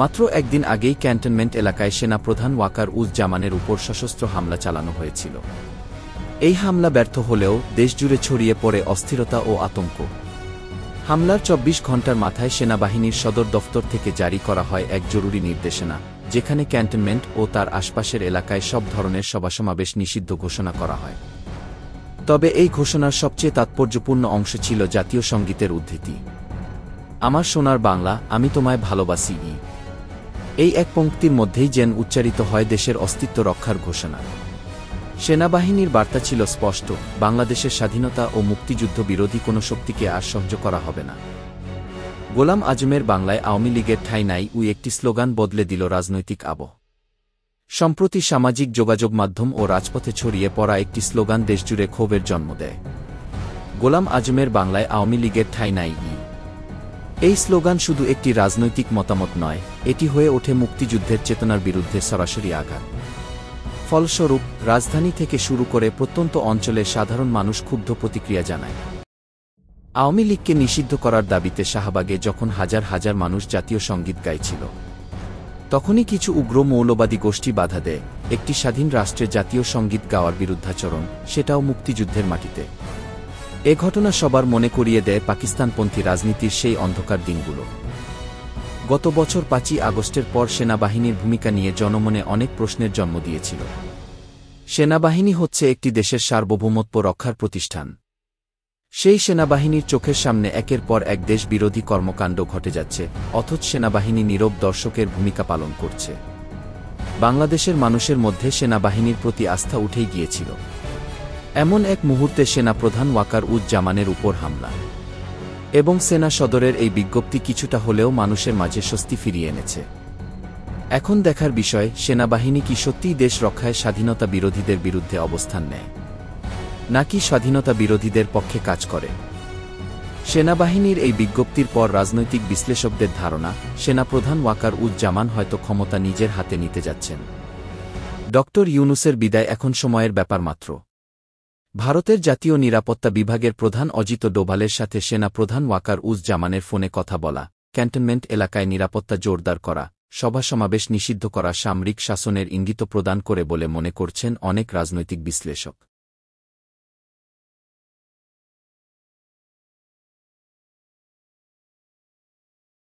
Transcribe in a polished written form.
মাত্র একদিন আগেই ক্যান্টনমেন্ট এলাকায় সেনাপ্রধান ওয়াকার উজ জামানের উপর সশস্ত্র হামলা চালানো হয়েছিল। এই হামলা ব্যর্থ হলেও দেশজুড়ে ছড়িয়ে পড়ে অস্থিরতা ও আতঙ্ক। হামলার ২৪ ঘণ্টার মাথায় সেনাবাহিনীর সদর দফতর থেকে জারি করা হয় এক জরুরি নির্দেশনা, যেখানে ক্যান্টনমেন্ট ও তার আশপাশের এলাকায় সব ধরনের সভাসমাবেশ নিষিদ্ধ ঘোষণা করা হয়। তবে এই ঘোষণার সবচেয়ে তাৎপর্যপূর্ণ অংশ ছিল জাতীয় সঙ্গীতের উদ্ধৃতি, আমার সোনার বাংলা, আমি তোমায় ভালোবাসি। এই এক পংক্তির মধ্যেই যেন উচ্চারিত হয় দেশের অস্তিত্ব রক্ষার ঘোষণা। সেনাবাহিনীর বার্তা ছিল স্পষ্ট, বাংলাদেশের স্বাধীনতা ও মুক্তিযুদ্ধ বিরোধী কোনো শক্তিকে আর সহ্য করা হবে না। গোলাম আজমের বাংলায় আওয়ামী লীগের ঠাঁই নাই একটি স্লোগান বদলে দিল রাজনৈতিক আবহ। সম্প্রতি সামাজিক যোগাযোগ মাধ্যম ও রাজপথে ছড়িয়ে পড়া একটি স্লোগান দেশজুড়ে ক্ষোভের জন্ম দেয়। গোলাম আজমের বাংলায় আওয়ামী লীগের ঠাঁই নাই। এই স্লোগান শুধু একটি রাজনৈতিক মতামত নয়, এটি হয়ে ওঠে মুক্তিযুদ্ধের চেতনার বিরুদ্ধে সরাসরি আঘাত। ফলস্বরূপ রাজধানী থেকে শুরু করে প্রত্যন্ত অঞ্চলে সাধারণ মানুষ ক্ষুব্ধ প্রতিক্রিয়া জানায়। আওয়ামী লীগকে নিষিদ্ধ করার দাবিতে শাহবাগে যখন হাজার হাজার মানুষ জাতীয় সঙ্গীত গাইছিল, তখনই কিছু উগ্র মৌলবাদী গোষ্ঠী বাধা দেয় একটি স্বাধীন রাষ্ট্রে জাতীয় সঙ্গীত গাওয়ার বিরুদ্ধাচরণ, সেটাও মুক্তিযুদ্ধের মাটিতে। এ ঘটনা সবার মনে করিয়ে দেয় পাকিস্তানপন্থী রাজনীতির সেই অন্ধকার দিনগুলো। গত বছর ৫ই আগস্টের পর সেনাবাহিনীর ভূমিকা নিয়ে জনমনে অনেক প্রশ্নের জন্ম দিয়েছিল। সেনাবাহিনী হচ্ছে একটি দেশের সার্বভৌমত্ব রক্ষার প্রতিষ্ঠান। সেই সেনাবাহিনীর চোখের সামনে একের পর এক দেশ বিরোধী কর্মকাণ্ড ঘটে যাচ্ছে, অথচ সেনাবাহিনী নীরব দর্শকের ভূমিকা পালন করছে। বাংলাদেশের মানুষের মধ্যে সেনাবাহিনীর প্রতি আস্থা উঠেই গিয়েছিল। এমন এক মুহূর্তে সেনাপ্রধান ওয়াকার উজ জামানের উপর হামলা এবং সেনা সদরের এই বিজ্ঞপ্তি কিছুটা হলেও মানুষের মাঝে স্বস্তি ফিরিয়ে এনেছে। এখন দেখার বিষয়, সেনাবাহিনী কি সত্যিই দেশ রক্ষায় স্বাধীনতা বিরোধীদের বিরুদ্ধে অবস্থান নেয়, নাকি স্বাধীনতা বিরোধীদের পক্ষে কাজ করে। সেনাবাহিনীর এই বিজ্ঞপ্তির পর রাজনৈতিক বিশ্লেষকদের ধারণা, সেনাপ্রধান ওয়াকার উজ জামান হয়তো ক্ষমতা নিজের হাতে নিতে যাচ্ছেন। ড. ইউনূসের বিদায় এখন সময়ের ব্যাপার মাত্র। ভারতের জাতীয় নিরাপত্তা বিভাগের প্রধান অজিত ডোভালের সাথে সেনাপ্রধান ওয়াকার উজ জামানের ফোনে কথা বলা, ক্যান্টনমেন্ট এলাকায় নিরাপত্তা জোরদার করা, সভা সমাবেশ নিষিদ্ধ করা সামরিক শাসনের ইঙ্গিত প্রদান করে বলে মনে করছেন অনেক রাজনৈতিক বিশ্লেষক।